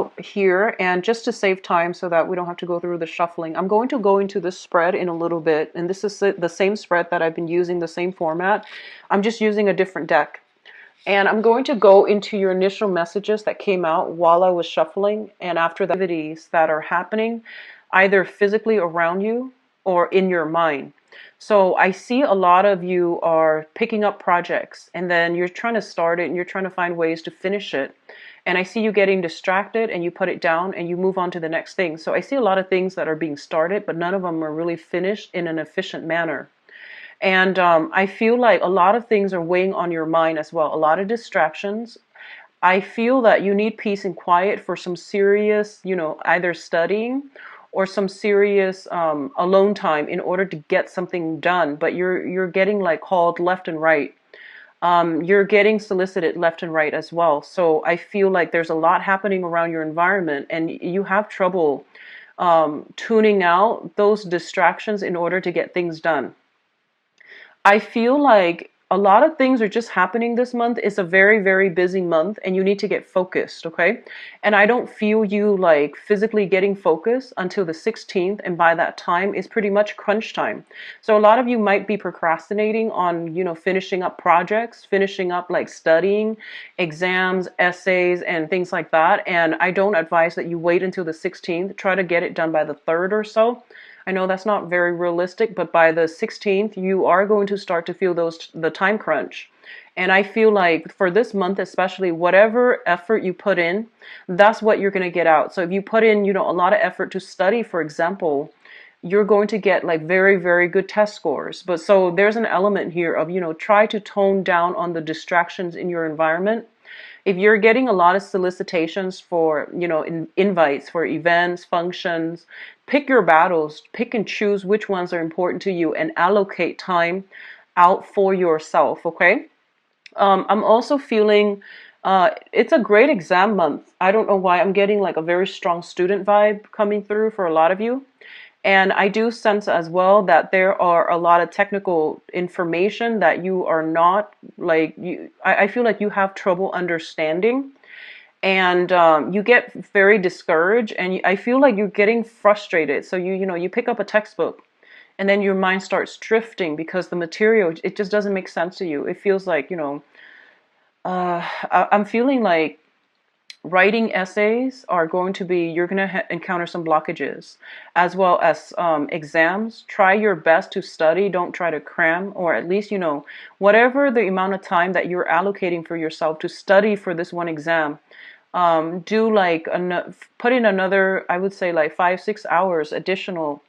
out here, and just to save time so that we don't have to go through the shuffling, I'm going to go into this spread in a little bit, and this is the same spread that I've been using, the same format. I'm just using a different deck. And I'm going to go into your initial messages that came out while I was shuffling, and after the activities that are happening, either physically around you or in your mind. So I see a lot of you are picking up projects, and then you're trying to start it and you're trying to find ways to finish it. And I see you getting distracted and you put it down and you move on to the next thing. So I see a lot of things that are being started, but none of them are really finished in an efficient manner. And I feel like a lot of things are weighing on your mind as well, a lot of distractions. I feel that you need peace and quiet for some serious, either studying or some serious alone time in order to get something done. But you're getting like called left and right. You're getting solicited left and right as well. So I feel like there's a lot happening around your environment, and you have trouble tuning out those distractions in order to get things done. I feel like a lot of things are just happening this month. It's a very, very busy month and you need to get focused, okay? And I don't feel you like physically getting focused until the 16th, and by that time it's pretty much crunch time. So a lot of you might be procrastinating on, finishing up projects, finishing up like studying, exams, essays, and things like that. And I don't advise that you wait until the 16th. Try to get it done by the 3rd or so. I know that's not very realistic, but by the 16th, you are going to start to feel the time crunch. And I feel like for this month, especially, whatever effort you put in, that's what you're going to get out. So if you put in, a lot of effort to study, for example, you're going to get like very, very good test scores. But so there's an element here of, try to tone down on the distractions in your environment. If you're getting a lot of solicitations for, invites for events, functions, pick your battles, pick and choose which ones are important to you and allocate time out for yourself, okay? I'm also feeling it's a great exam month. I don't know why I'm getting like a very strong student vibe coming through for a lot of you. And I do sense as well that there are a lot of technical information that you are not like I feel like you have trouble understanding, and you get very discouraged, and I feel like you're getting frustrated. So you pick up a textbook, and then your mind starts drifting because the material, it just doesn't make sense to you. It feels like I'm feeling like writing essays are going to be, you're going to encounter some blockages, as well as exams. Try your best to study. Don't try to cram, or at least, whatever the amount of time that you're allocating for yourself to study for this one exam. Do like, put in another, I would say like 5-6 hours additional,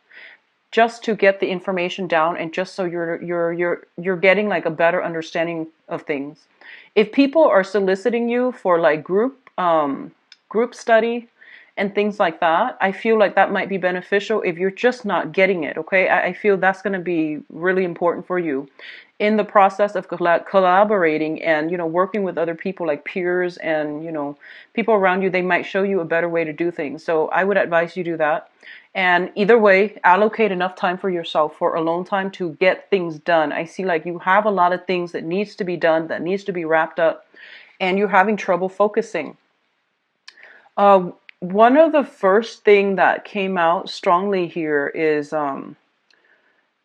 just to get the information down, and just so you're getting like a better understanding of things. If people are soliciting you for like group study and things like that, I feel like that might be beneficial if you're just not getting it, okay? I feel that's going to be really important for you in the process of collaborating and, working with other people like peers and, people around you. They might show you a better way to do things. So I would advise you do that. And either way, allocate enough time for yourself, for alone time, to get things done. I see like you have a lot of things that needs to be done, that needs to be wrapped up, and you're having trouble focusing. One of the first thing that came out strongly here is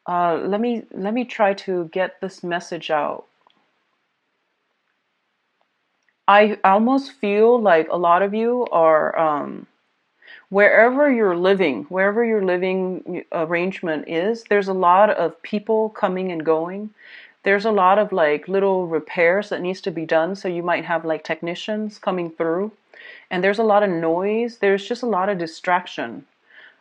let me try to get this message out. I almost feel like a lot of you are wherever your living arrangement is, there's a lot of people coming and going. There's a lot of like little repairs that needs to be done. So you might have like technicians coming through, and there's a lot of noise. There's just a lot of distraction.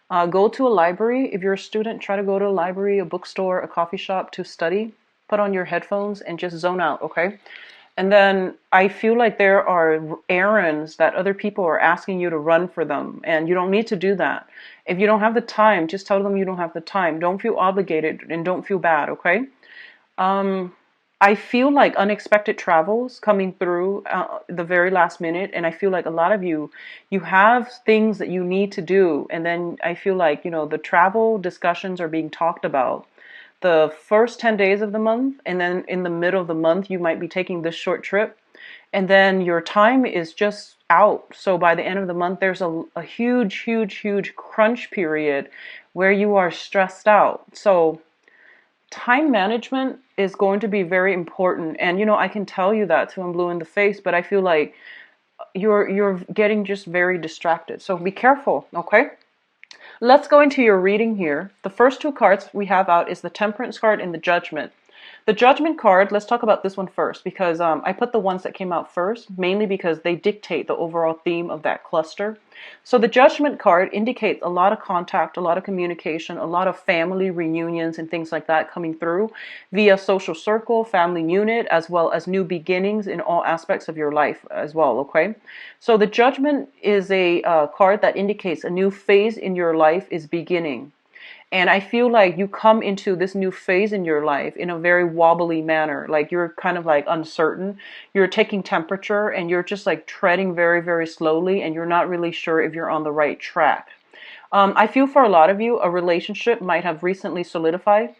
Go to a library. If you're a student, try to go to a library, a bookstore, a coffee shop to study. Put on your headphones and just zone out, okay? And then I feel like there are errands that other people are asking you to run for them, and you don't need to do that. If you don't have the time, just tell them you don't have the time. Don't feel obligated and don't feel bad, okay? I feel like unexpected travels coming through the very last minute, and I feel like a lot of you have things that you need to do, and then I feel like, the travel discussions are being talked about the first 10 days of the month, and then in the middle of the month, you might be taking this short trip, and then your time is just out. So by the end of the month, there's a huge, huge, huge crunch period where you are stressed out. So time management is going to be very important. And I can tell you that till I'm blue in the face, but I feel like you're getting just very distracted. So be careful, okay? Let's go into your reading here. The first two cards we have out is the Temperance card and the Judgment. The Judgment card, let's talk about this one first, because I put the ones that came out first, mainly because they dictate the overall theme of that cluster. So the Judgment card indicates a lot of contact, a lot of communication, a lot of family reunions and things like that coming through via social circle, family unit, as well as new beginnings in all aspects of your life as well, okay? So the Judgment is a card that indicates a new phase in your life is beginning. And I feel like you come into this new phase in your life in a very wobbly manner. Like you're kind of like uncertain. You're taking temperature and you're just like treading very, very slowly, and you're not really sure if you're on the right track. I feel for a lot of you, a relationship might have recently solidified,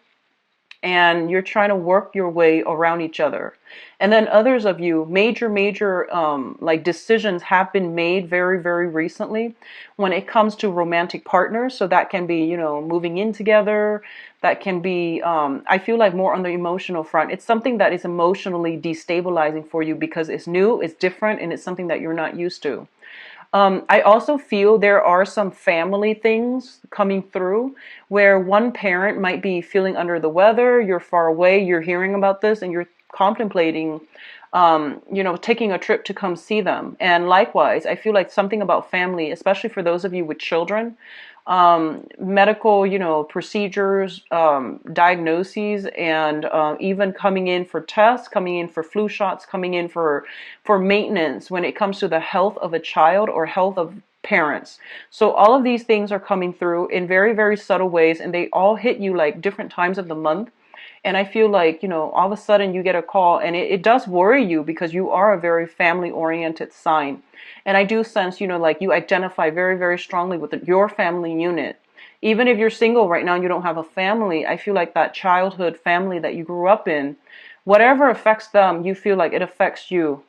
and you're trying to work your way around each other. And then others of you, major like decisions have been made very, very recently when it comes to romantic partners. So that can be, moving in together. That can be, I feel like more on the emotional front. It's something that is emotionally destabilizing for you because it's new, it's different, and it's something that you're not used to. I also feel there are some family things coming through where one parent might be feeling under the weather, you're far away, you're hearing about this, and you're contemplating, taking a trip to come see them. And likewise, I feel like something about family, especially for those of you with children, medical, procedures, diagnoses, and even coming in for tests, coming in for flu shots, coming in for maintenance when it comes to the health of a child or health of parents. So all of these things are coming through in very, very subtle ways, and they all hit you like different times of the month. And I feel like, all of a sudden you get a call, and it does worry you because you are a very family-oriented sign. And I do sense, like you identify very, very strongly with your family unit. Even if you're single right now and you don't have a family, I feel like that childhood family that you grew up in, whatever affects them, you feel like it affects you.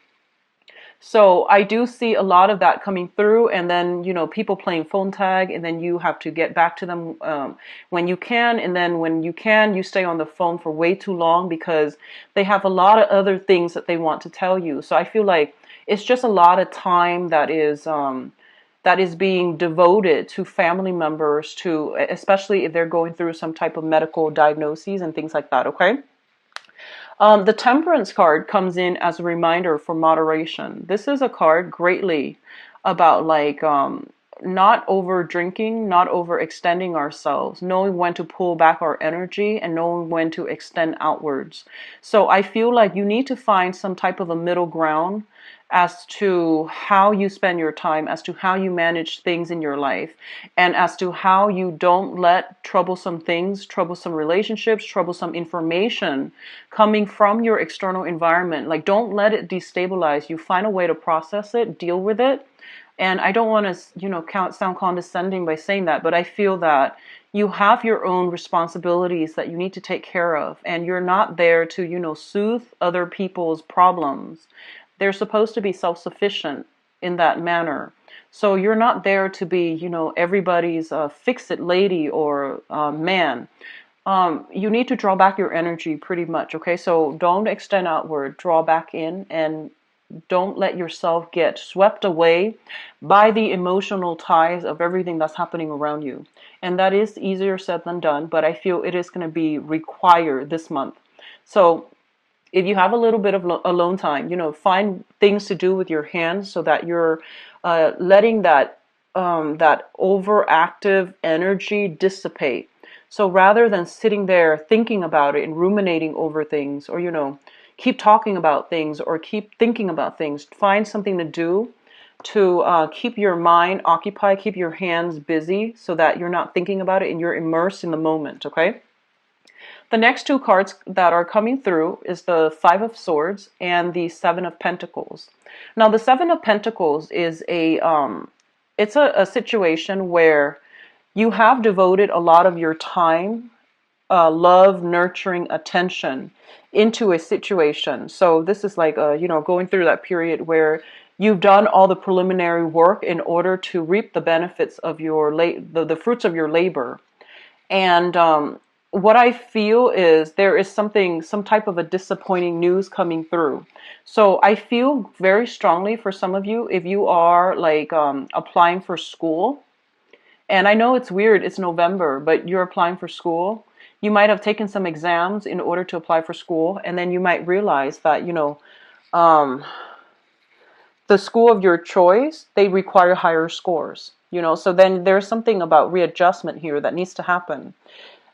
So I do see a lot of that coming through, and then, people playing phone tag, and then you have to get back to them when you can, and then when you can, you stay on the phone for way too long because they have a lot of other things that they want to tell you. So I feel like it's just a lot of time that is being devoted to family members, to especially if they're going through some type of medical diagnoses and things like that, okay? The Temperance card comes in as a reminder for moderation. This is a card greatly about like not over drinking, not overextending ourselves, knowing when to pull back our energy and knowing when to extend outwards. So I feel like you need to find some type of a middle ground as to how you spend your time, as to how you manage things in your life, and as to how you don't let troublesome things, troublesome relationships, troublesome information coming from your external environment, like don't let it destabilize you. Find a way to process it, deal with it. And I don't want to, sound condescending by saying that, but I feel that you have your own responsibilities that you need to take care of, and you're not there to, soothe other people's problems. They're supposed to be self-sufficient in that manner. So you're not there to be, everybody's fix-it lady or man. You need to draw back your energy pretty much, okay? So don't extend outward, draw back in, and don't let yourself get swept away by the emotional ties of everything that's happening around you. And that is easier said than done, but I feel it is going to be required this month. So if you have a little bit of alone time, find things to do with your hands so that you're letting that overactive energy dissipate. So rather than sitting there thinking about it and ruminating over things, or keep talking about things or keep thinking about things, find something to do to keep your mind occupied, keep your hands busy so that you're not thinking about it and you're immersed in the moment, okay? The next two cards that are coming through is the Five of Swords and the Seven of Pentacles. Now, the Seven of Pentacles is it's a situation where you have devoted a lot of your time love, nurturing attention into a situation. So this is like, going through that period where you've done all the preliminary work in order to reap the benefits of your the fruits of your labor. And what I feel is there is some type of a disappointing news coming through. So I feel very strongly for some of you, if you are like applying for school, and I know it's weird, it's November, but you're applying for school. You might have taken some exams in order to apply for school, and then you might realize that, um, the school of your choice, they require higher scores. So then there's something about readjustment here that needs to happen.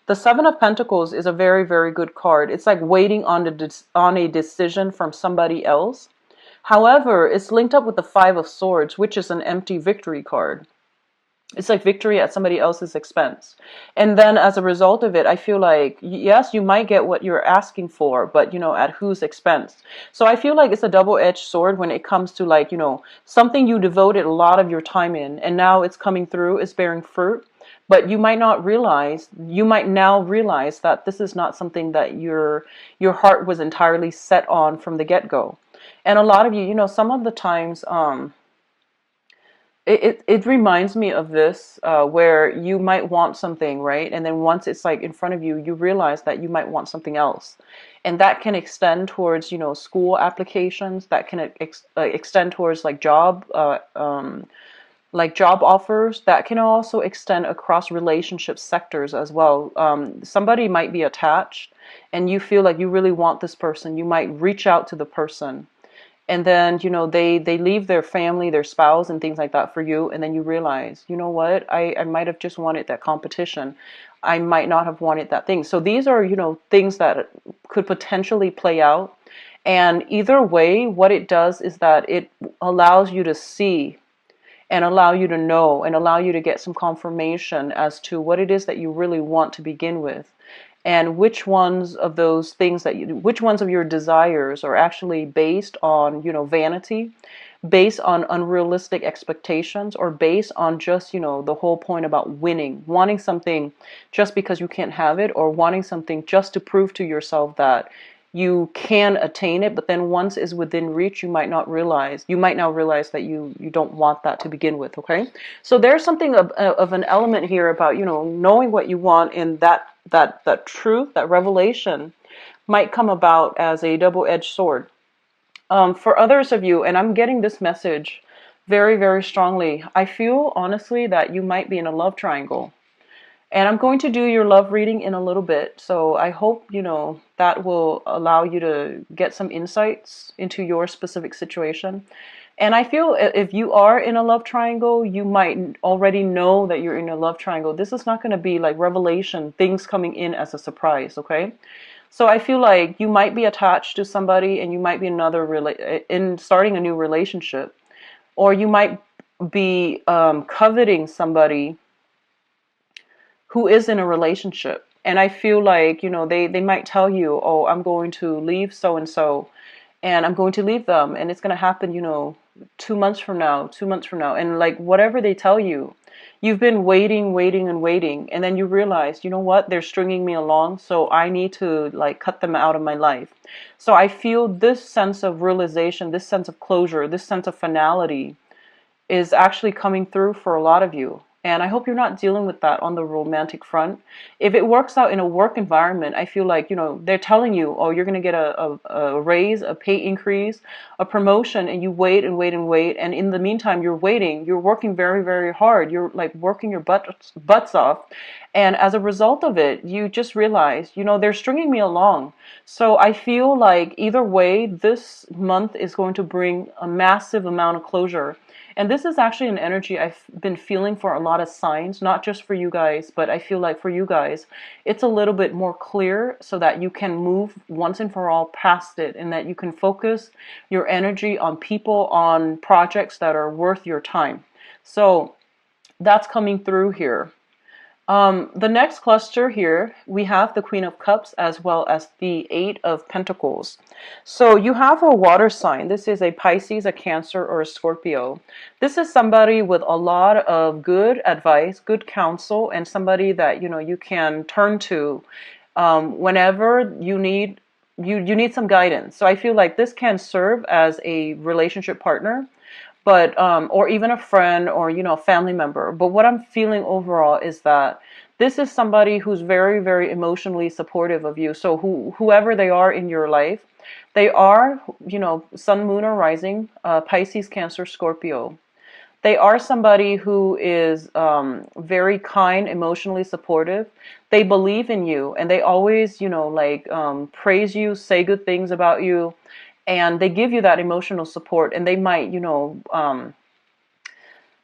The Seven of Pentacles is a very, very good card. It's like waiting on a decision from somebody else. However, it's linked up with the Five of Swords, which is an empty victory card. It's like victory at somebody else's expense. And then as a result of it, I feel like, yes, you might get what you're asking for, but, at whose expense? So I feel like it's a double-edged sword when it comes to like, something you devoted a lot of your time in, and now it's coming through, it's bearing fruit. But you might now realize that this is not something that your heart was entirely set on from the get-go. And a lot of you, some of the times, it reminds me of this, where you might want something, right? And then once it's like in front of you, you realize that you might want something else. And that can extend towards, school applications. That can extend towards like job offers. That can also extend across relationship sectors as well. Somebody might be attached and you feel like you really want this person. You might reach out to the person. And then, they leave their family, their spouse and things like that for you. And then you realize, you know what, I might have just wanted that competition. I might not have wanted that thing. So these are, things that could potentially play out. And either way, what it does is that it allows you to see and allow you to know and allow you to get some confirmation as to what it is that you really want to begin with. And which ones of those things which ones of your desires are actually based on, vanity, based on unrealistic expectations, or based on just, the whole point about winning, wanting something just because you can't have it, or wanting something just to prove to yourself that you can attain it, but then once it's within reach, you might now realize that you don't want that to begin with, okay? So there's something of an element here about, knowing what you want, and that truth, that revelation might come about as a double-edged sword. For others of you, and I'm getting this message very, very strongly, I feel honestly that you might be in a love triangle. And I'm going to do your love reading in a little bit. So I hope, that will allow you to get some insights into your specific situation. And I feel if you are in a love triangle, you might already know that you're in a love triangle. This is not going to be like revelation, things coming in as a surprise, okay? So I feel like you might be attached to somebody, and you might be in starting a new relationship. Or you might be coveting somebody who is in a relationship. And I feel like, they might tell you, oh, I'm going to leave so-and-so, and I'm going to leave them, and it's going to happen, 2 months from now. And like whatever they tell you, you've been waiting, and then you realize, you know what, they're stringing me along, so I need to like cut them out of my life. So I feel this sense of realization, this sense of closure, this sense of finality is actually coming through for a lot of you. And I hope you're not dealing with that on the romantic front. If it works out in a work environment, I feel like, they're telling you, oh, you're going to get a raise, a pay increase, a promotion, and you wait. And in the meantime, you're waiting. You're working very, very hard. You're like working your butts off. And as a result of it, you just realize, they're stringing me along. So I feel like either way, this month is going to bring a massive amount of closure. And this is actually an energy I've been feeling for a lot of signs, not just for you guys, but I feel like for you guys, it's a little bit more clear so that you can move once and for all past it, and that you can focus your energy on people, on projects that are worth your time. So that's coming through here. The next cluster here, we have the Queen of Cups as well as the Eight of Pentacles. So you have a water sign. This is a Pisces, a Cancer, or a Scorpio. This is somebody with a lot of good advice, good counsel, and somebody that, you can turn to Whenever you need some guidance. So I feel like this can serve as a relationship partner, but or even a friend, or a family member. But what I'm feeling overall is that this is somebody who's very, very emotionally supportive of you. So whoever they are in your life, they are, sun, moon, or rising, Pisces, Cancer, Scorpio. They are somebody who is very kind, emotionally supportive. They believe in you, and they always, like, praise you, say good things about you, and they give you that emotional support. And they might,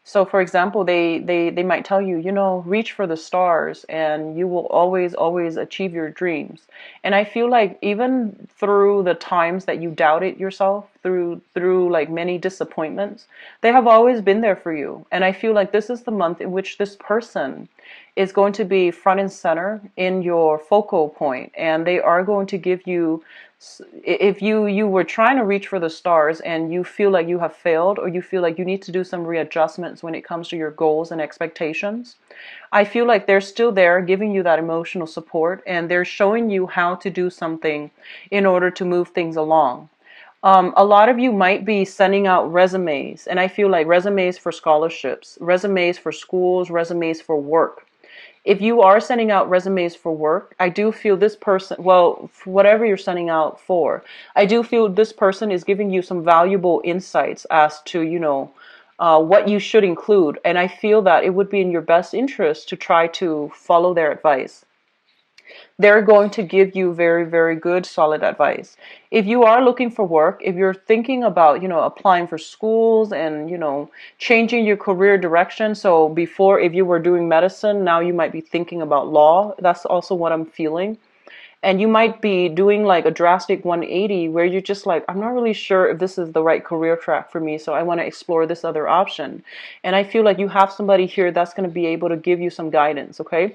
so, for example, they might tell you, reach for the stars and you will always, always achieve your dreams. And I feel like even through the times that you doubted yourself, through like many disappointments, they have always been there for you. And I feel like this is the month in which this person is going to be front and center in your focal point, and they are going to give you, if you were trying to reach for the stars and you feel like you have failed, or you feel like you need to do some readjustments when it comes to your goals and expectations, I feel like they're still there giving you that emotional support, and they're showing you how to do something in order to move things along. A lot of you might be sending out resumes, and I feel like resumes for scholarships, resumes for schools, resumes for work. If you are sending out resumes for work, I do feel this person, well, whatever you're sending out for, I do feel this person is giving you some valuable insights as to, what you should include. And I feel that it would be in your best interest to try to follow their advice. They're going to give you very, very good, solid advice. If you are looking for work, if you're thinking about, applying for schools and, changing your career direction. So before, if you were doing medicine, now you might be thinking about law. That's also what I'm feeling. And you might be doing like a drastic 180 where you're just like, I'm not really sure if this is the right career track for me, so I want to explore this other option. And I feel like you have somebody here that's going to be able to give you some guidance, okay?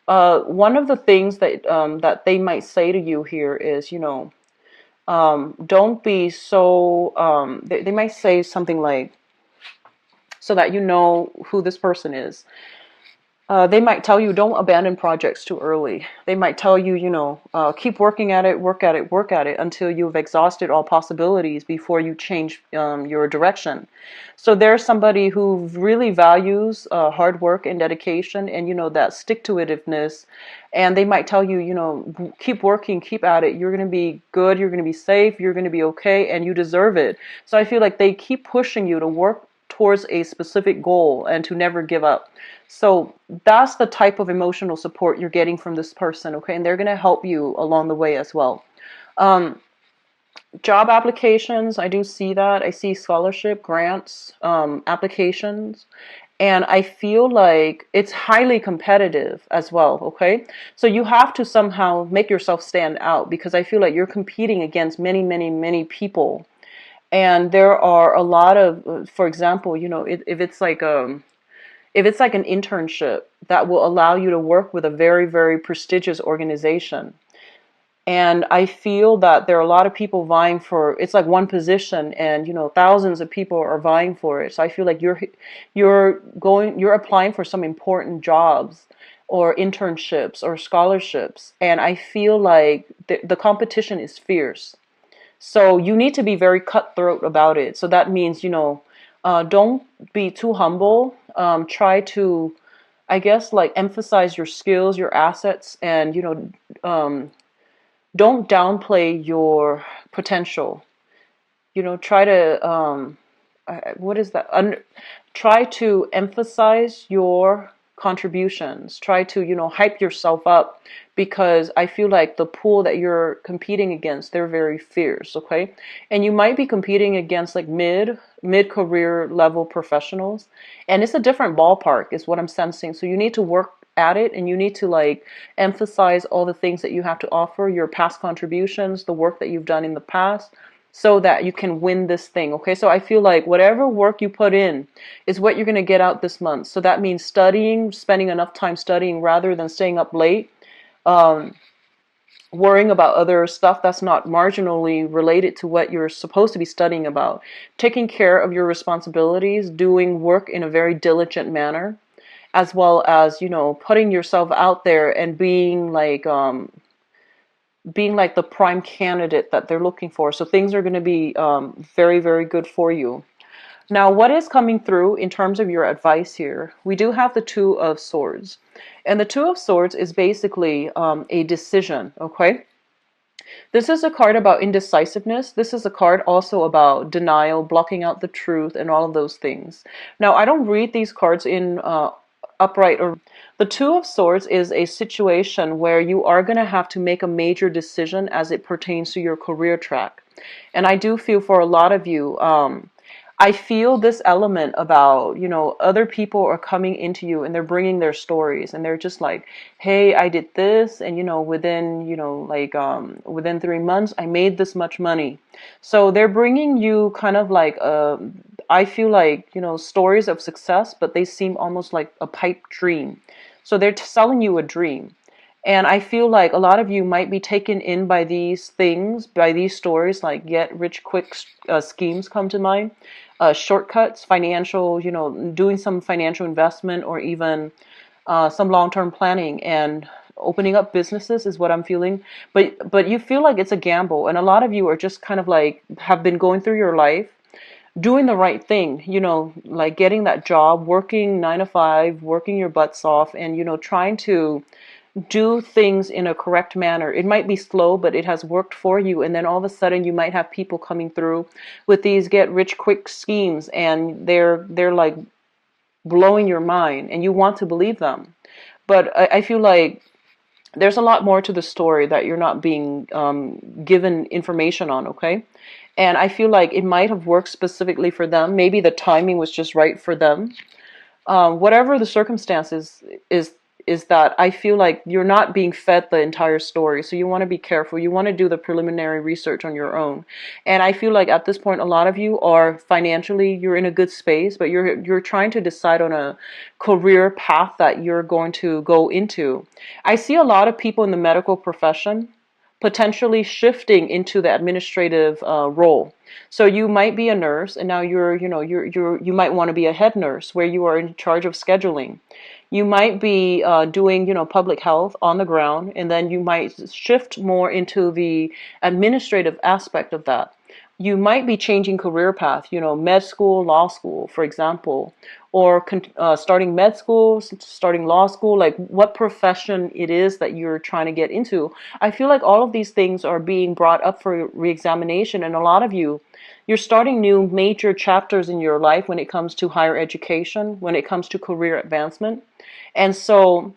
One of the things that they might say to you here is, don't be so, they might say something like, so that you know who this person is. They might tell you, don't abandon projects too early. They might tell you, keep working at it, work at it, work at it until you've exhausted all possibilities before you change your direction. So there's somebody who really values hard work and dedication, and, that stick-to-itiveness. And they might tell you, keep working, keep at it. You're going to be good, you're going to be safe, you're going to be okay, and you deserve it. So I feel like they keep pushing you to work towards a specific goal and to never give up. So that's the type of emotional support you're getting from this person, okay? And they're going to help you along the way as well. Job applications, I do see that. I see scholarship, grants, applications. And I feel like it's highly competitive as well, okay? So you have to somehow make yourself stand out, because I feel like you're competing against many, many, many people. And there are a lot of, for example, if it's like an internship that will allow you to work with a very, very prestigious organization. And I feel that there are a lot of people vying for, it's like one position, and, thousands of people are vying for it. So I feel like you're applying for some important jobs or internships or scholarships. And I feel like the competition is fierce. So you need to be very cutthroat about it. So that means, don't be too humble. Try to, I guess, like, emphasize your skills, your assets, and, don't downplay your potential. Try to, what is that? Try to emphasize your contributions. Try to, hype yourself up, because I feel like the pool that you're competing against, they're very fierce, okay? And you might be competing against like mid-career level professionals, and it's a different ballpark is what I'm sensing. So you need to work at it, and you need to like emphasize all the things that you have to offer, your past contributions, the work that you've done in the past, so that you can win this thing, okay? So I feel like whatever work you put in is what you're going to get out this month. So that means studying, spending enough time studying rather than staying up late, worrying about other stuff that's not marginally related to what you're supposed to be studying about, taking care of your responsibilities, doing work in a very diligent manner, as well as, putting yourself out there and being like, being like the prime candidate that they're looking for. So things are going to be very, very good for you. Now, what is coming through in terms of your advice here? We do have the Two of Swords. And the Two of Swords is basically a decision, okay? This is a card about indecisiveness. This is a card also about denial, blocking out the truth, and all of those things. Now, I don't read these cards in upright or. The Two of Swords is a situation where you are going to have to make a major decision as it pertains to your career track. And I do feel for a lot of you, I feel this element about, other people are coming into you and they're bringing their stories and they're just like, hey, I did this. And, within, within 3 months, I made this much money. So they're bringing you kind of like, I feel like, stories of success, but they seem almost like a pipe dream. So they're selling you a dream. And I feel like a lot of you might be taken in by these things, by these stories, like get rich quick schemes come to mind, shortcuts, financial, doing some financial investment or even some long-term planning and opening up businesses is what I'm feeling. But you feel like it's a gamble. And a lot of you are just kind of like have been going through your life doing the right thing, like getting that job, working 9 to 5, working your butts off and, trying to do things in a correct manner. It might be slow, but it has worked for you. And then all of a sudden you might have people coming through with these get rich quick schemes and they're like blowing your mind and you want to believe them. But I feel like there's a lot more to the story that you're not being given information on, okay? And I feel like it might have worked specifically for them. Maybe the timing was just right for them. Whatever the circumstances is that I feel like you're not being fed the entire story. So you want to be careful. You want to do the preliminary research on your own. And I feel like at this point, a lot of you are financially, you're in a good space, but you're trying to decide on a career path that you're going to go into. I see a lot of people in the medical profession potentially shifting into the administrative role. So you might be a nurse and now you might want to be a head nurse where you are in charge of scheduling. You might be doing, public health on the ground, and then you might shift more into the administrative aspect of that. You might be changing career path, med school, law school, for example, or starting med school, starting law school, like what profession it is that you're trying to get into. I feel like all of these things are being brought up for reexamination, and a lot of you're starting new major chapters in your life when it comes to higher education, when it comes to career advancement. And so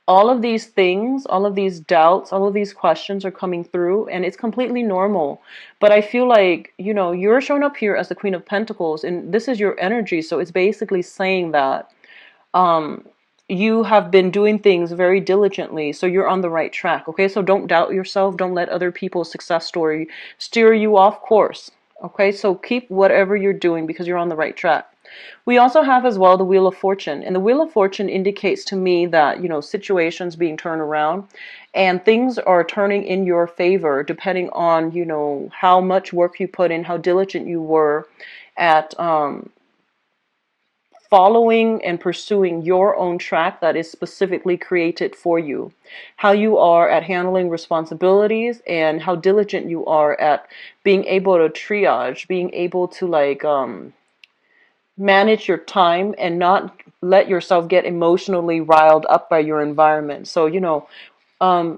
all of these things, all of these doubts, all of these questions are coming through and it's completely normal. But I feel like, you're showing up here as the Queen of Pentacles and this is your energy. So it's basically saying that you have been doing things very diligently. So you're on the right track. Okay. So don't doubt yourself. Don't let other people's success story steer you off course. Okay. So keep whatever you're doing because you're on the right track. We also have as well the Wheel of Fortune. And the Wheel of Fortune indicates to me that, situations being turned around and things are turning in your favor depending on, how much work you put in, how diligent you were at following and pursuing your own track that is specifically created for you. How you are at handling responsibilities and how diligent you are at being able to triage, being able to manage your time and not let yourself get emotionally riled up by your environment. So,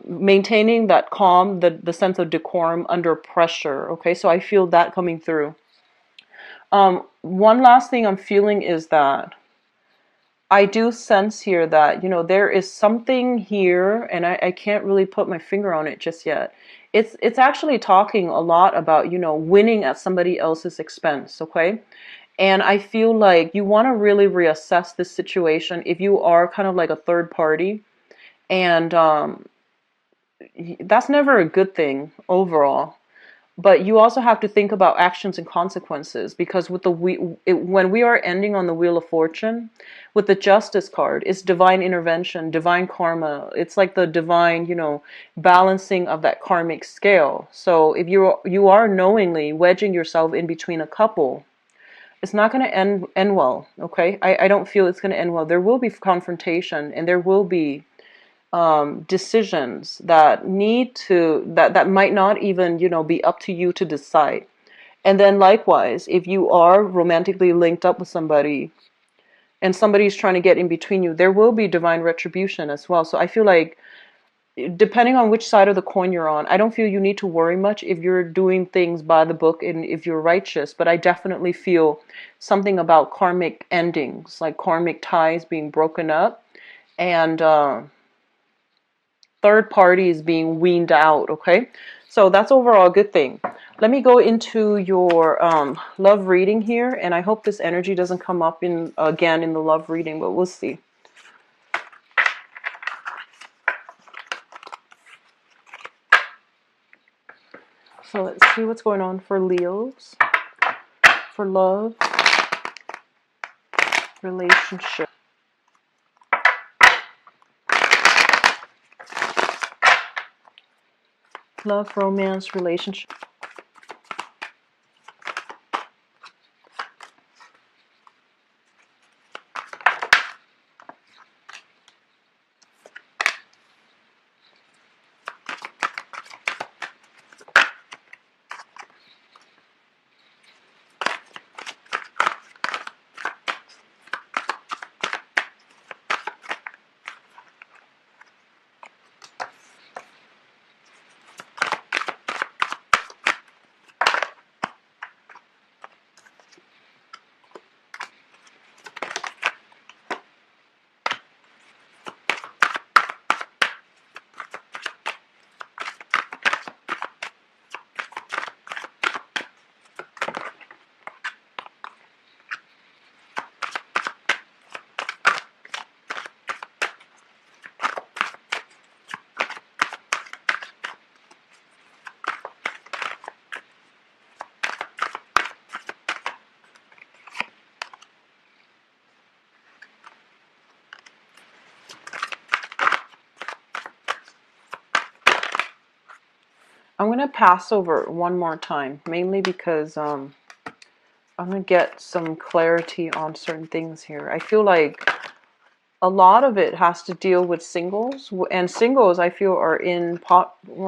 maintaining that calm, the sense of decorum under pressure. Okay, so I feel that coming through. One last thing I'm feeling is that I do sense here that, there is something here and I can't really put my finger on it just yet. It's actually talking a lot about, winning at somebody else's expense. Okay. And I feel like you want to really reassess this situation if you are kind of like a third party. And that's never a good thing overall. But you also have to think about actions and consequences because with when we are ending on the Wheel of Fortune, with the Justice card, it's divine intervention, divine karma. It's like the divine, balancing of that karmic scale. So if you are knowingly wedging yourself in between a couple, it's not going to end well, okay? I don't feel it's going to end well. There will be confrontation and there will be decisions that that might not even, be up to you to decide. And then likewise, if you are romantically linked up with somebody and somebody's trying to get in between you, there will be divine retribution as well. So I feel like, depending on which side of the coin you're on, I don't feel you need to worry much if you're doing things by the book and if you're righteous. But I definitely feel something about karmic endings, like karmic ties being broken up, and third parties being weaned out. Okay, so that's overall a good thing. Let me go into your love reading here, and I hope this energy doesn't come up again in the love reading, but we'll see. So let's see what's going on for Leos, for love, relationship. Love, romance, relationship. I'm going to pass over one more time, mainly because I'm going to get some clarity on certain things here. I feel like a lot of it has to deal with singles, and singles I feel are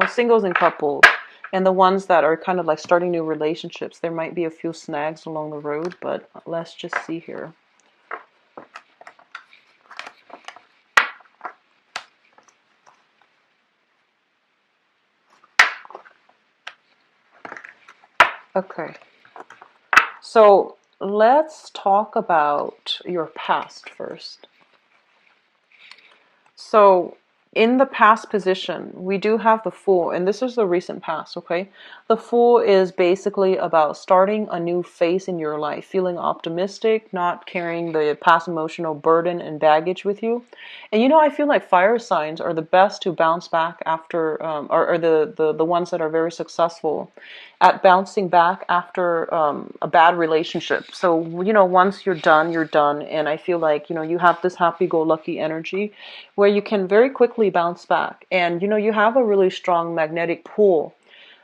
singles and couples, and the ones that are kind of like starting new relationships. There might be a few snags along the road, but let's just see here. Okay, so let's talk about your past first. So in the past position, we do have the Fool, and this is the recent past, okay? The Fool is basically about starting a new phase in your life, feeling optimistic, not carrying the past emotional burden and baggage with you. And I feel like fire signs are the best to bounce back after, or the ones that are very successful at bouncing back after a bad relationship. So, once you're done, you're done. And I feel like, you have this happy-go-lucky energy where you can very quickly bounce back. And, you have a really strong magnetic pull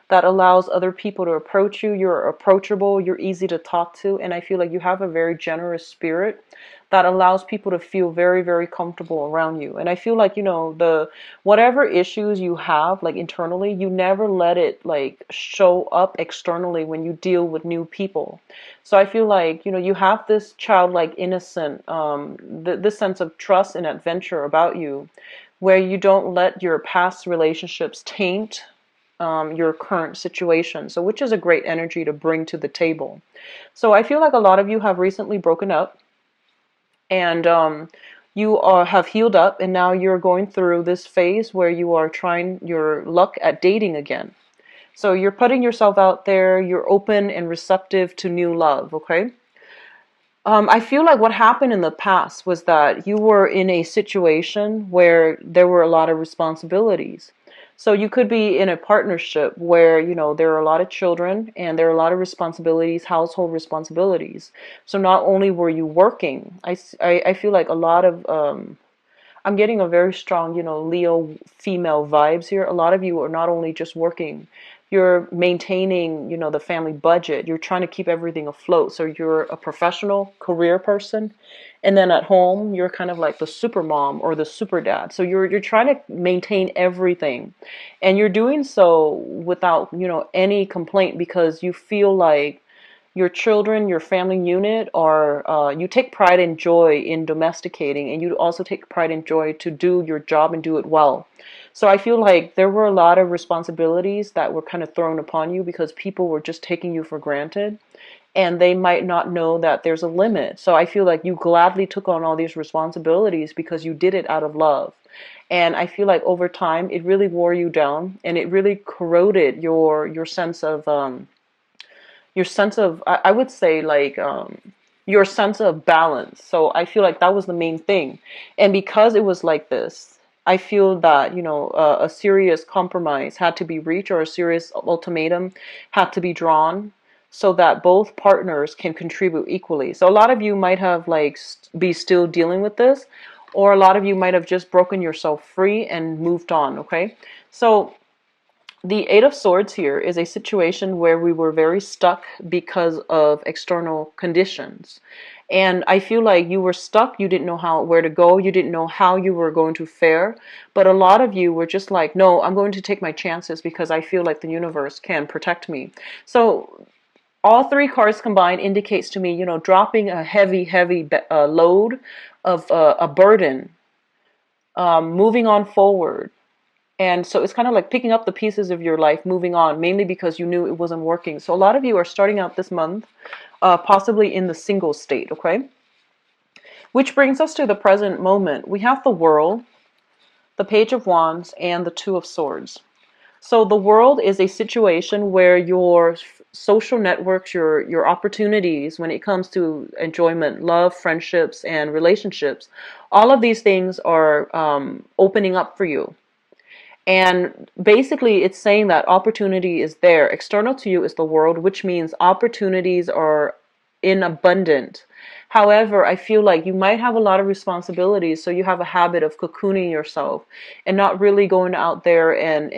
that allows other people to approach you. You're approachable, you're easy to talk to, and I feel like you have a very generous spirit that allows people to feel very, very comfortable around you. And I feel like, the whatever issues you have, like internally, you never let it like show up externally when you deal with new people. So I feel like, you have this childlike innocent, this sense of trust and adventure about you, where you don't let your past relationships taint your current situation. So which is a great energy to bring to the table. So I feel like a lot of you have recently broken up, and have healed up, and now you're going through this phase where you are trying your luck at dating again. So you're putting yourself out there, you're open and receptive to new love, okay? I feel like what happened in the past was that you were in a situation where there were a lot of responsibilities. So you could be in a partnership where, there are a lot of children and there are a lot of responsibilities, household responsibilities. So not only were you working, I feel like a lot of, I'm getting a very strong, Leo female vibes here. A lot of you are not only just working, you're maintaining, you know, the family budget. You're trying to keep everything afloat. So you're a professional career person. And then at home, you're kind of like the super mom or the super dad. So you're trying to maintain everything. And you're doing so without, you know, any complaint because you feel like your children, your family unit, are you take pride and joy in domesticating, and you also take pride and joy to do your job and do it well. So I feel like there were a lot of responsibilities that were kind of thrown upon you because people were just taking you for granted, and they might not know that there's a limit. So I feel like you gladly took on all these responsibilities because you did it out of love. And I feel like over time it really wore you down, and it really corroded your sense of I would say like your sense of balance. So I feel like that was the main thing. And because it was like this, I feel that, you know, a serious compromise had to be reached, or a serious ultimatum had to be drawn, so that both partners can contribute equally. So a lot of you might have like be still dealing with this, or a lot of you might have just broken yourself free and moved on. Okay, so the Eight of Swords here is a situation where we were very stuck because of external conditions. And I feel like you were stuck. You didn't know where to go. You didn't know how you were going to fare. But a lot of you were just like, no, I'm going to take my chances because I feel like the universe can protect me. So all three cards combined indicates to me, you know, dropping a heavy load of a burden, moving on forward. And so it's kind of like picking up the pieces of your life, moving on, mainly because you knew it wasn't working. So a lot of you are starting out this month, possibly in the single state, okay? Which brings us to the present moment. We have the World, the Page of Wands, and the Two of Swords. So the World is a situation where your social networks, your opportunities when it comes to enjoyment, love, friendships, and relationships, all of these things are opening up for you. And basically, it's saying that opportunity is there. External to you is the World, which means opportunities are in abundant. However, I feel like you might have a lot of responsibilities, so you have a habit of cocooning yourself and not really going out there and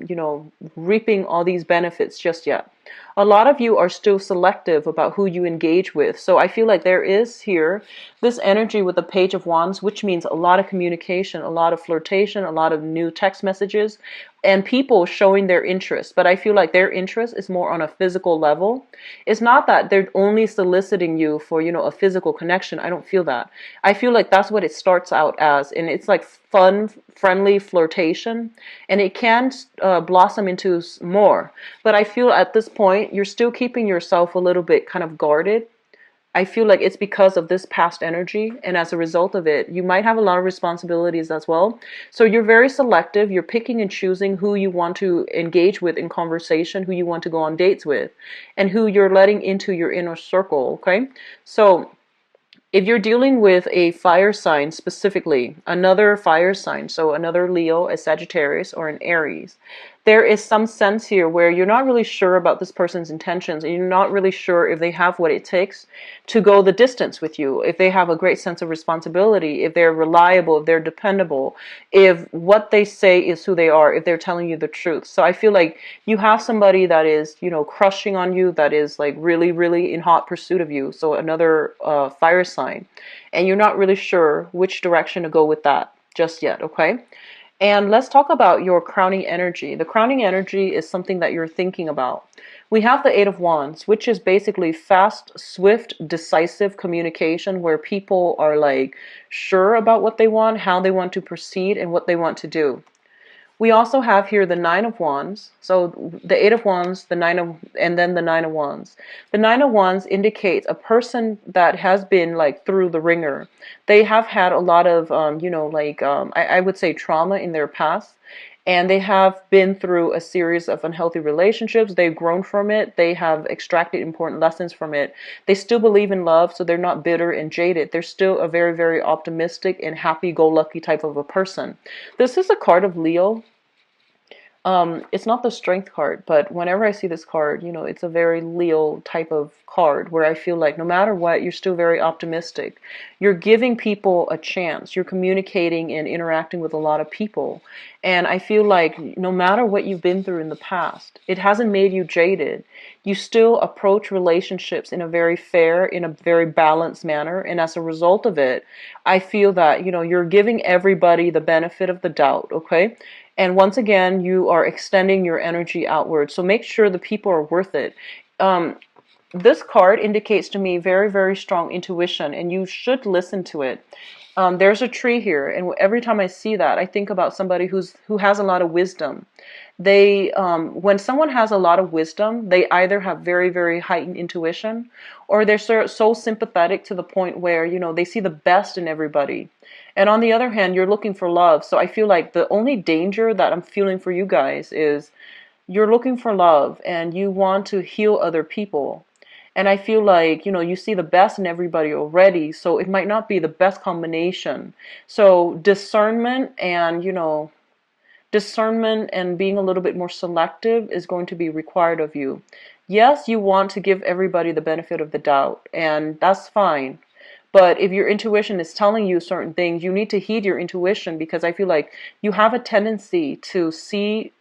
you know, reaping all these benefits just yet. A lot of you are still selective about who you engage with. So I feel like there is here this energy with the Page of Wands, which means a lot of communication, a lot of flirtation, a lot of new text messages, and people showing their interest. But I feel like their interest is more on a physical level. It's not that they're only soliciting you for, you know, a physical connection. I don't feel that. I feel like that's what it starts out as, and it's like fun, friendly flirtation, and it can blossom into more. But I feel at this point you're still keeping yourself a little bit kind of guarded. I feel like it's because of this past energy, and as a result of it, you might have a lot of responsibilities as well. So you're very selective. You're picking and choosing who you want to engage with in conversation, who you want to go on dates with, and who you're letting into your inner circle, okay? So if you're dealing with a fire sign specifically, another fire sign, so another Leo, a Sagittarius, or an Aries, there is some sense here where you're not really sure about this person's intentions, and you're not really sure if they have what it takes to go the distance with you, if they have a great sense of responsibility, if they're reliable, if they're dependable, if what they say is who they are, if they're telling you the truth. So I feel like you have somebody that is, you know, crushing on you, that is like really in hot pursuit of you. So another fire sign, and you're not really sure which direction to go with that just yet, okay? And let's talk about your crowning energy. The crowning energy is something that you're thinking about. We have the Eight of Wands, which is basically fast, swift, decisive communication where people are like sure about what they want, how they want to proceed, and what they want to do. We also have here the Nine of Wands. So the Eight of Wands, and then the Nine of Wands. The Nine of Wands indicates a person that has been like through the ringer. They have had a lot of, you know, like I would say trauma in their past. And they have been through a series of unhealthy relationships. They've grown from it. They have extracted important lessons from it. They still believe in love, so they're not bitter and jaded. They're still a very optimistic and happy-go-lucky type of a person. This is a card of Leo. It's not the strength card, but whenever I see this card, it's a very Leo type of card where I feel like no matter what, you're still very optimistic. You're giving people a chance. You're communicating and interacting with a lot of people. And I feel like no matter what you've been through in the past, it hasn't made you jaded. You still approach relationships in a very fair, in a very balanced manner. And as a result of it, I feel that, you're giving everybody the benefit of the doubt, okay? And once again, you are extending your energy outward. So make sure the people are worth it. Um, this card indicates to me very, very strong intuition, and you should listen to it. There's a tree here, and every time I see that, I think about somebody who has a lot of wisdom. When someone has a lot of wisdom, they either have very, very heightened intuition, or they're so sympathetic to the point where, they see the best in everybody. And on the other hand, you're looking for love. So I feel like the only danger that I'm feeling for you guys is you're looking for love and you want to heal other people. And I feel like, you see the best in everybody already, so it might not be the best combination. So discernment and being a little bit more selective is going to be required of you. Yes, you want to give everybody the benefit of the doubt, and that's fine. But if your intuition is telling you certain things, you need to heed your intuition, because I feel like you have a tendency to see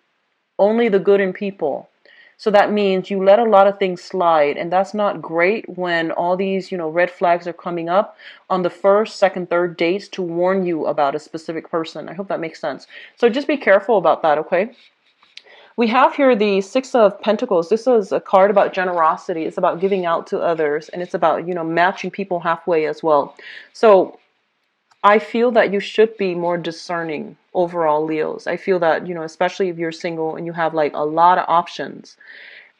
only the good in people. So that means you let a lot of things slide, and that's not great when all these, red flags are coming up on the first, second, third dates to warn you about a specific person. I hope that makes sense. So just be careful about that, okay? We have here the Six of Pentacles. This is a card about generosity. It's about giving out to others, and it's about, matching people halfway as well. So I feel that you should be more discerning overall, Leos. I feel that, especially if you're single and you have like a lot of options,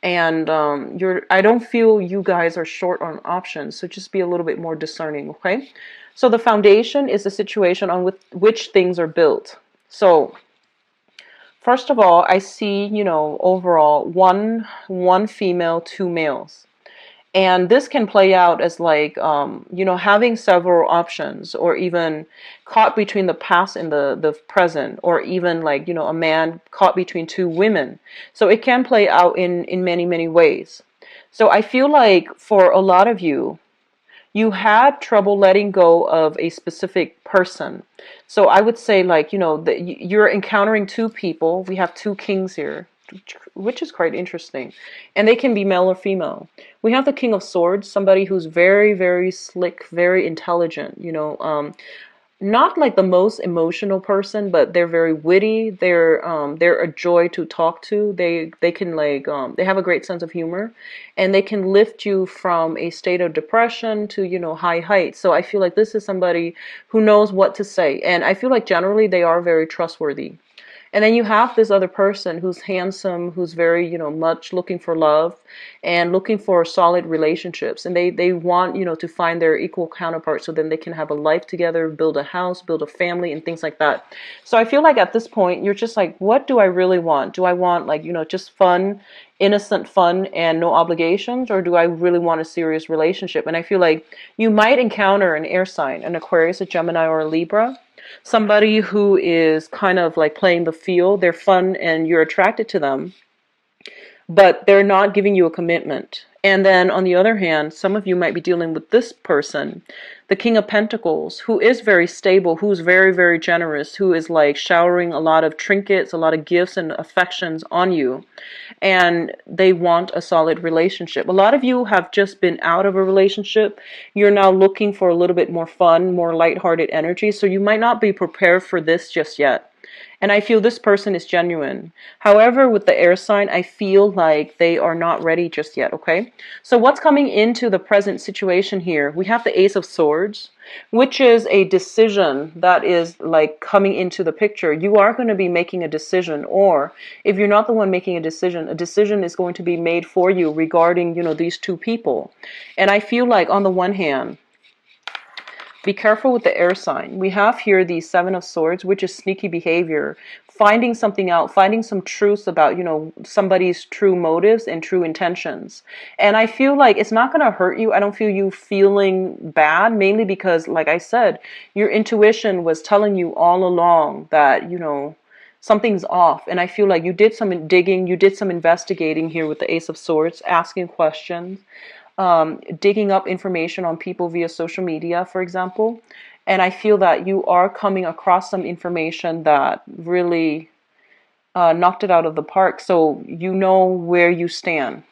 and I don't feel you guys are short on options, so just be a little bit more discerning, okay? So the foundation is the situation on which things are built. So first of all, I see, overall one female, two males. And this can play out as like, having several options, or even caught between the past and the present, or even like, a man caught between two women. So it can play out in many, many ways. So I feel like for a lot of you, you had trouble letting go of a specific person. So I would say like, that you're encountering two people. We have two kings here, which is quite interesting. And they can be male or female. We have the King of Swords, somebody who's very, very slick, very intelligent, not like the most emotional person, but they're very witty. They're a joy to talk to. They can like they have a great sense of humor, and they can lift you from a state of depression to high heights. So I feel like this is somebody who knows what to say, and I feel like generally they are very trustworthy. And then you have this other person who's handsome, who's very, much looking for love and looking for solid relationships. And they want, to find their equal counterpart so then they can have a life together, build a house, build a family, and things like that. So I feel like at this point, you're just like, what do I really want? Do I want like, just fun, innocent fun and no obligations? Or do I really want a serious relationship? And I feel like you might encounter an air sign, an Aquarius, a Gemini, or a Libra. Somebody who is kind of like playing the field. They're fun and you're attracted to them, but they're not giving you a commitment. And then on the other hand, some of you might be dealing with this person, the King of Pentacles, who is very stable, who's very, very generous, who is like showering a lot of trinkets, a lot of gifts and affections on you. And they want a solid relationship. A lot of you have just been out of a relationship. You're now looking for a little bit more fun, more lighthearted energy. So you might not be prepared for this just yet. And I feel this person is genuine. However, with the air sign, I feel like they are not ready just yet, okay? So what's coming into the present situation here? We have the Ace of Swords, which is a decision that is like coming into the picture. You are going to be making a decision, or if you're not the one making a decision is going to be made for you regarding, these two people. And I feel like on the one hand, be careful with the air sign. We have here the Seven of Swords, which is sneaky behavior, finding something out, finding some truths about, somebody's true motives and true intentions. And I feel like it's not going to hurt you. I don't feel you feeling bad, mainly because, like I said, your intuition was telling you all along that, something's off. And I feel like you did some digging, you did some investigating here with the Ace of Swords, asking questions, digging up information on people via social media, for example. And I feel that you are coming across some information that really knocked it out of the park. So you know where you stand.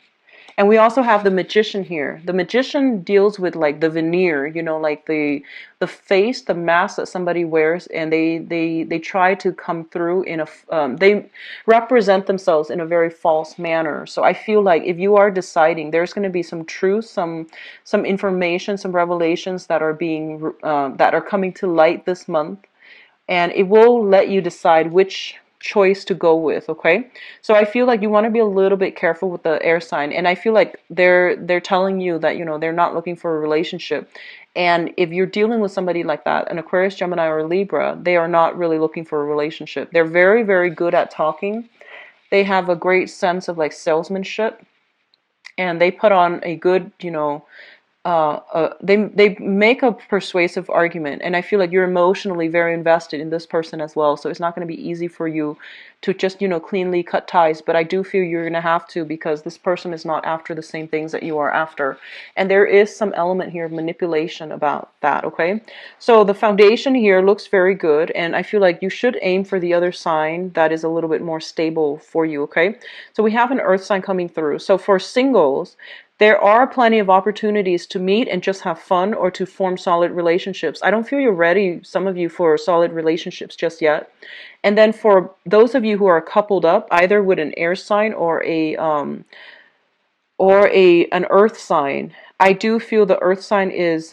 And we also have the Magician here. The Magician deals with like the veneer, you know, like the face, the mask that somebody wears, and they try to come through in a they represent themselves in a very false manner. So I feel like if you are deciding, there's going to be some truth, some information, some revelations that are being that are coming to light this month, and it will let you decide which choice to go with. Okay, so I feel like you want to be a little bit careful with the air sign, and I feel like they're telling you that, you know, they're not looking for a relationship. And if you're dealing with somebody like that, an Aquarius, Gemini, or Libra, they are not really looking for a relationship. They're very, very good at talking. They have a great sense of like salesmanship, and they put on a good, you know, they make a persuasive argument, and I feel like you're emotionally very invested in this person as well. So it's not going to be easy for you to just, you know, cleanly cut ties. But I do feel you're going to have to, because this person is not after the same things that you are after, and there is some element here of manipulation about that. Okay, so the foundation here looks very good, and I feel like you should aim for the other sign that is a little bit more stable for you. Okay, so we have an earth sign coming through. So for singles, there are plenty of opportunities to meet and just have fun, or to form solid relationships. I don't feel you're ready, some of you, for solid relationships just yet. And then for those of you who are coupled up, either with an air sign or an earth sign, I do feel the earth sign is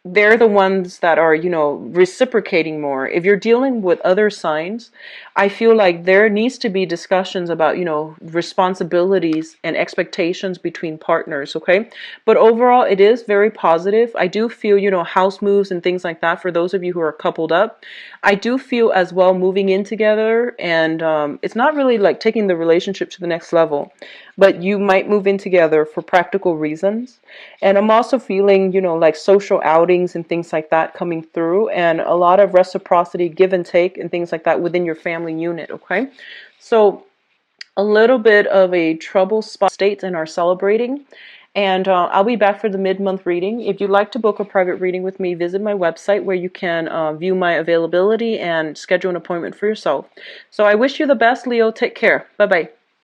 they're the ones that are, you know, reciprocating more. If you're dealing with other signs, I feel like there needs to be discussions about, you know, responsibilities and expectations between partners. Okay, but overall it is very positive. I do feel, you know, house moves and things like that for those of you who are coupled up. I do feel as well moving in together, and it's not really like taking the relationship to the next level, but you might move in together for practical reasons. And I'm also feeling, you know, like social outings and things like that coming through, and a lot of reciprocity, give and take, and things like that within your family unit. Okay, so a little bit of a trouble spot states and are celebrating. And I'll be back for the mid-month reading. If you'd like to book a private reading with me, visit my website where you can view my availability and schedule an appointment for yourself. So I wish you the best, Leo. Take care. Bye-bye.